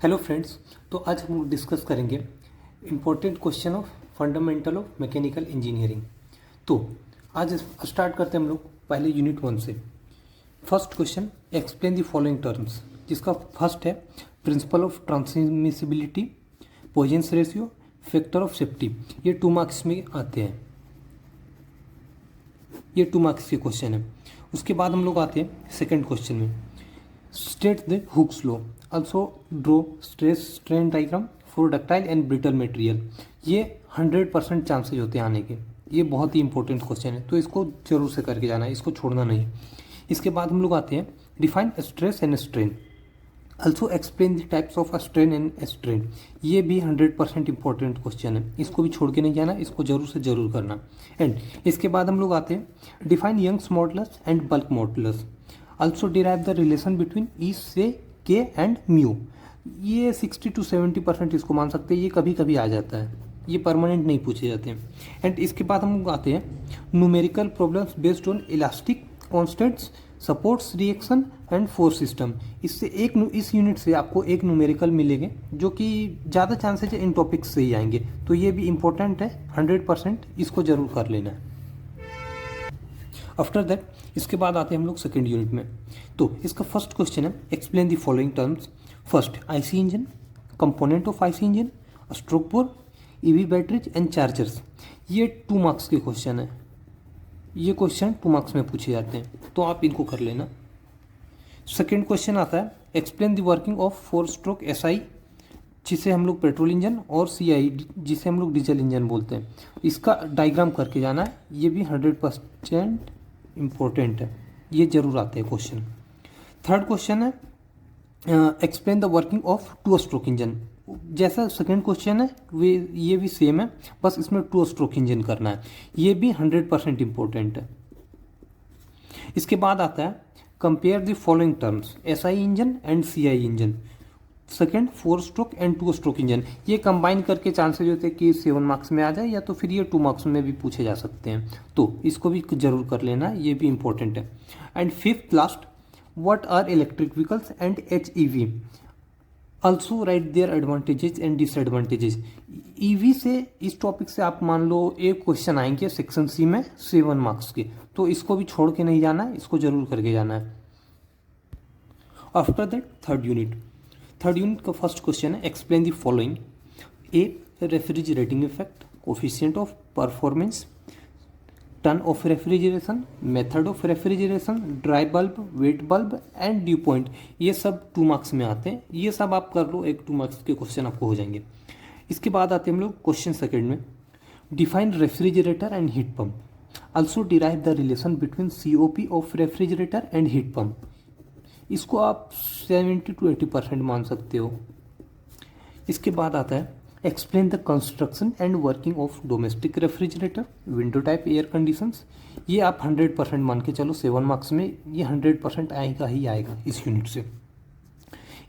Hello friends. तो आज हम लोग डिस्कस करेंगे important question of fundamental of mechanical engineering. तो आज स्टार्ट करते हैं हम लोग पहले यूनिट 1 से। First question, explain the following terms, जिसका फर्स्ट है principle of transmissibility, Poisson's ratio, factor of safety. ये 2 मार्क्स में आते हैं, ये 2 मार्क्स के क्वेश्चन है। उसके बाद हम लोग आते हैं सेकेंड क्वेश्चन में, state the Hooke's law, also draw stress strain diagram for ductile and brittle material। ये 100% चांसेज होते हैं आने के, ये बहुत ही इंपॉर्टेंट क्वेश्चन है, तो इसको जरूर से करके जाना है, इसको छोड़ना नहीं। इसके बाद हम लोग आते हैं define stress and strain, also explain the types of strain and strain. ये भी 100% इंपॉर्टेंट क्वेश्चन है, इसको भी छोड़ के नहीं जाना, इसको जरूर से जरूर करना। एंड इसके बाद हम लोग आते हैं define Young's modulus and bulk modulus, also derive the relation between E से के एंड म्यू। ये 60 to 70% इसको मान सकते हैं, ये कभी कभी आ जाता है, ये परमानेंट नहीं पूछे जाते हैं। एंड इसके बाद हम आते हैं numerical problems based on elastic constants, supports, reaction and force system. इससे इस यूनिट से आपको एक न्यूमेरिकल मिलेंगे, जो कि ज़्यादा चांसेज है इन टॉपिक्स से ही आएंगे, तो ये भी इंपॉर्टेंट है 100%, इसको जरूर कर लेना है। आफ्टर दैट इसके बाद आते हैं हम लोग सेकेंड यूनिट में। तो इसका फर्स्ट क्वेश्चन है explain the following terms. First, IC engine, component of IC engine, stroke bore, EV batteries and chargers. ये 2 मार्क्स के क्वेश्चन है, ये क्वेश्चन 2 मार्क्स में पूछे जाते हैं, तो आप इनको कर लेना। सेकेंड क्वेश्चन आता है explain the working of 4 stroke SI, जिसे हम लोग पेट्रोल इंजन, और सीआई, जिसे हम लोग डीजल इंजन बोलते हैं। इसका डायग्राम करके जाना है, ये भी 100% इम्पोर्टेंट है, ये जरूर आते हैं क्वेश्चन। थर्ड क्वेश्चन है explain the working of 2 stroke engine. जैसा सेकेंड क्वेश्चन है ये भी सेम है, बस इसमें 2 स्ट्रोक इंजन करना है, ये भी 100% इम्पोर्टेंट है। इसके बाद आता है compare the following terms, SI engine and CI engine, second 4 stroke and 2 stroke engine. ये कंबाइन करके चांसेज होते हैं कि 7 मार्क्स में आ जाए, या तो फिर ये 2 मार्क्स में भी पूछे जा सकते हैं, तो इसको भी जरूर कर लेना, ये भी इंपॉर्टेंट है। And fifth last, what are electric vehicles and HEV, also write their advantages and disadvantages. EV से, इस टॉपिक से आप मान लो एक क्वेश्चन आएंगे सेक्शन सी में 7 मार्क्स के, तो इसको भी छोड़ के नहीं जाना है, इसको जरूर करके जाना है। आफ्टर दैट थर्ड यूनिट का फर्स्ट क्वेश्चन है explain the following. A, refrigerating effect, coefficient of performance, ton of refrigeration, method of refrigeration, dry bulb, wet bulb and dew point. ये सब 2 मार्क्स में आते हैं, ये सब आप कर लो, एक 2 मार्क्स के क्वेश्चन आपको हो जाएंगे। इसके बाद आते हैं हम लोग क्वेश्चन सेकेंड में, define refrigerator and heat pump, also derive the relation between COP of refrigerator and heat pump. इसको आप 70 to 80% मान सकते हो। इसके बाद आता है explain the construction and working of domestic refrigerator, window type air conditions. ये आप 100% मान के चलो, 7 मार्क्स में ये 100% आएगा ही आएगा इस यूनिट से।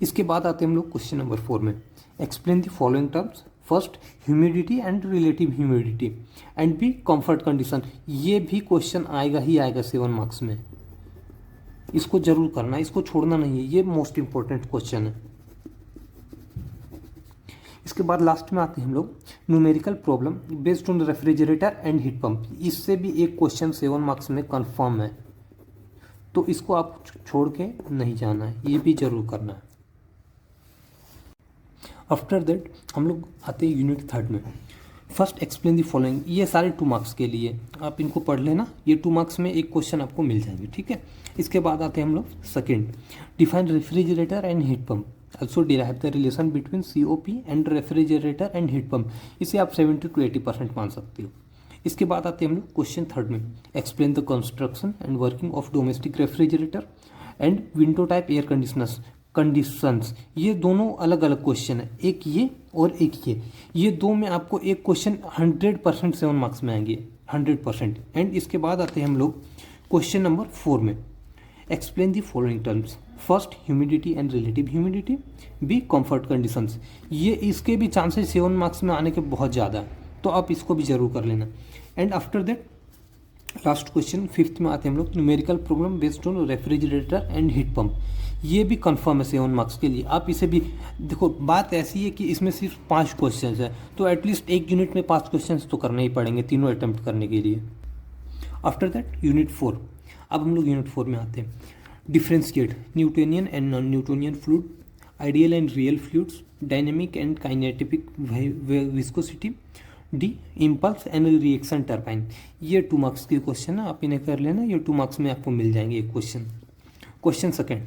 इसके बाद आते हैं हम लोग क्वेश्चन नंबर 4 में, explain the following terms. First, humidity and relative humidity, and B comfort condition. ये भी क्वेश्चन आएगा ही आएगा 7 मार्क्स में, इसको जरूर करना, इसको छोड़ना नहीं है, ये मोस्ट इंपॉर्टेंट क्वेश्चन है। इसके बाद लास्ट में आते हैं हम लोग numerical problem based on refrigerator and heat pump. इससे भी एक क्वेश्चन 7 मार्क्स में कंफर्म है, तो इसको आप छोड़ के नहीं जाना है, ये भी जरूर करना है। आफ्टर दैट हम लोग आते हैं यूनिट 3 में। First, explain the following. ये सारे 2 मार्क्स के लिए, आप इनको पढ़ लेना, ये 2 मार्क्स में एक क्वेश्चन आपको मिल जाएंगे, ठीक है। इसके बाद आते हैं हम लोग second, define refrigerator and heat pump, also derive the relation between COP and refrigerator and heat pump. इसे आप 70 to 80% मान सकते हो। इसके बाद आते हैं हम लोग क्वेश्चन थर्ड में, explain the construction and working of domestic refrigerator and window type air conditions. ये दोनों अलग अलग क्वेश्चन है, एक ये और एक ये 2 में आपको एक क्वेश्चन 100% 7 मार्क्स में आएंगे, 100%। एंड इसके बाद आते हैं हम लोग क्वेश्चन नंबर 4 में, explain the following terms. First, humidity and relative humidity, B comfort conditions. ये इसके भी चांसेस 7 मार्क्स में आने के बहुत ज़्यादा है, तो आप इसको भी जरूर कर लेना। And after that last question 5th में आते हैं हम लोग, numerical problem based on refrigerator and heat pump. ये भी कंफर्म है 7 मार्क्स के लिए। आप इसे भी देखो, बात ऐसी है कि इसमें सिर्फ 5 क्वेश्चन है, तो एटलीस्ट एक यूनिट में 5 क्वेश्चन तो करने ही पड़ेंगे तीनों अटेम्प्ट करने के लिए। After that unit 4। अब हम लोग यूनिट 4 में आते हैं। Differentiate Newtonian and non Newtonian fluid, ideal and real fluids, dynamic and kinetic viscosity, D impulse and reaction turbine. ये 2 मार्क्स के क्वेश्चन है, आप इन्हें कर लेना, ये 2 मार्क्स में आपको मिल जाएंगे एक क्वेश्चन। क्वेश्चन सेकेंड,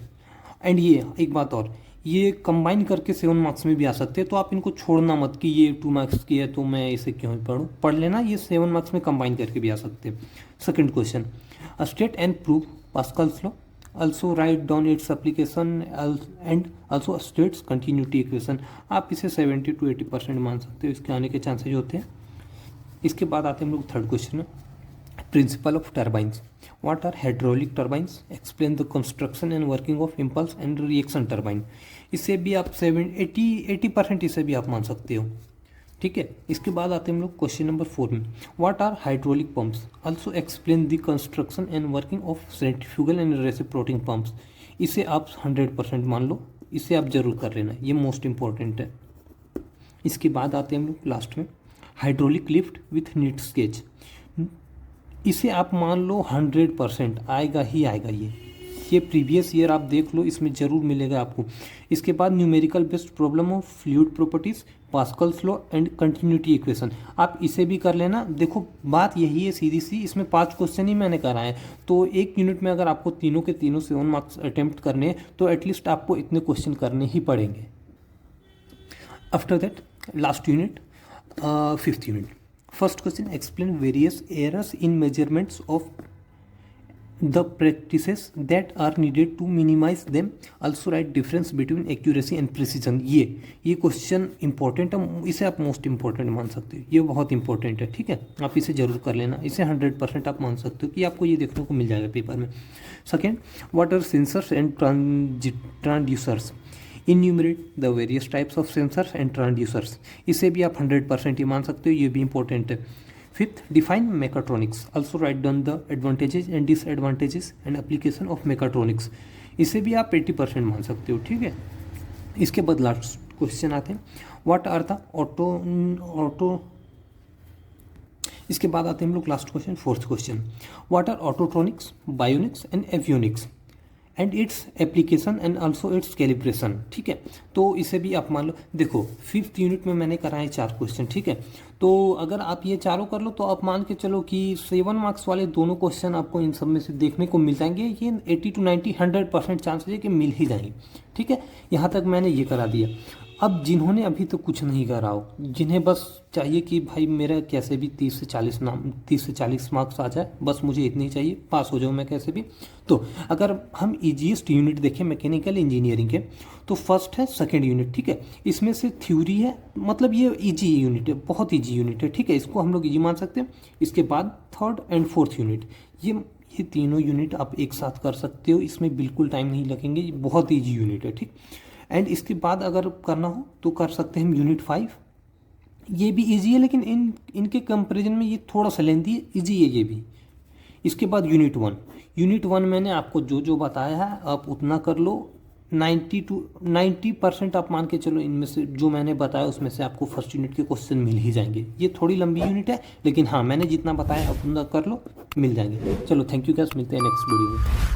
एंड ये एक बात और, ये कंबाइन करके 7 मार्क्स में भी आ सकते हैं, तो आप इनको छोड़ना मत कि ये 2 मार्क्स की है तो मैं इसे क्यों ही पढ़ूँ, पढ़ लेना, ये 7 मार्क्स में कंबाइन करके भी आ सकते हैं। Second question, state and prove Pascal's law, also write down its application and also states continuity equation। आप इसे 70 to 80% मान सकते हो, इसके आने के चांसेज होते हैं। इसके बाद आते हैं हम लोग थर्ड क्वेश्चन में, principle of turbines. What are hydraulic turbines, explain the construction and working of impulse and reaction turbine. इसे भी आप 80% इसे भी आप मान सकते हो, ठीक है। इसके बाद आते हैं हम लोग क्वेश्चन नंबर 4 में, what are hydraulic pumps, also explain the construction and working of centrifugal and reciprocating pumps. इसे आप 100% मान लो, इसे आप जरूर कर लेना, ये मोस्ट इंपॉर्टेंट है। इसके बाद आते हैं हम लोग लास्ट में, hydraulic lift with NEET sketch. इसे आप मान लो 100% आएगा ही आएगा, ये प्रीवियस ईयर आप देख लो, इसमें ज़रूर मिलेगा आपको। इसके बाद numerical based problem of fluid properties, Pascal's law and continuity equation, आप इसे भी कर लेना। देखो बात यही है सीधी सी, इसमें 5 क्वेश्चन ही मैंने कराए हैं, तो एक यूनिट में अगर आपको तीनों के तीनों 7 मार्क्स अटेम्प्ट करने हैं तो एटलीस्ट आपको इतने क्वेश्चन करने ही पड़ेंगे। After that last unit, 5th unit. First question, explain various errors in measurements of the practices that are needed to minimize them, also write difference between accuracy and precision। ये question important है, इसे आप most important मान सकते हो, ये बहुत important है, ठीक है। आप इसे जरूर कर लेना, इसे 100% आप मान सकते हो कि आपको ये देखने को मिल जाएगा पेपर में। Second, what are sensors and transducers, enumerate the various types of sensors and transducers. इसे भी आप 100% ही मान सकते हो, ये भी इंपॉर्टेंट है। Fifth, define mechatronics, also write down the advantages and disadvantages and application of mechatronics। इसे भी आप 80% मान सकते हो, ठीक है। इसके बाद लास्ट क्वेश्चन आते हैं, व्हाट आर द ऑटो इसके बाद आते हैं हम लोग last question, 4th question, what are autotronics, bionics and avionics and its application and also its calibration, ठीक है। तो इसे भी आप मान लो, देखो 5th यूनिट में मैंने कराए 4 क्वेश्चन, ठीक है। तो अगर आप ये चारों कर लो तो आप मान के चलो कि 7 मार्क्स वाले दोनों क्वेश्चन आपको इन सब में से देखने को मिल जाएंगे। ये 80 to 90 100% चांसेस है कि मिल ही जाएंगे, ठीक है। यहाँ तक मैंने ये करा दिया। अब जिन्होंने अभी तो कुछ नहीं करा हो, जिन्हें बस चाहिए कि भाई मेरा कैसे भी 30 से 40 मार्क्स आ जाए, बस मुझे इतने ही चाहिए, पास हो जाऊँ मैं कैसे भी। तो अगर हम ईजीएस्ट यूनिट देखें मैकेनिकल इंजीनियरिंग के, तो फर्स्ट है 2nd यूनिट, ठीक है। इसमें से थ्योरी है, मतलब ये ईजी यूनिट है, बहुत ईजी यूनिट है, ठीक है। इसको हम लोग ईजी मान सकते हैं। इसके बाद 3rd एंड 4th यूनिट, ये तीनों यूनिट आप एक साथ कर सकते हो, इसमें बिल्कुल टाइम नहीं लगेंगे, ये बहुत ईजी यूनिट है, ठीक। एंड इसके बाद अगर करना हो तो कर सकते हैं हम यूनिट 5, ये भी इजी है लेकिन इनके कंपैरिजन में ये थोड़ा सा लेंथी है, इजी है ये भी। इसके बाद यूनिट 1 मैंने आपको जो बताया है आप उतना कर लो, 90% आप मान के चलो, इनमें से जो मैंने बताया उसमें से आपको फर्स्ट यूनिट के क्वेश्चन मिल ही जाएंगे। ये थोड़ी लंबी यूनिट है लेकिन हाँ, मैंने जितना बताया आप उतना कर लो, मिल जाएंगे। चलो थैंक यू गाइस, मिलते हैं नेक्स्ट वीडियो में।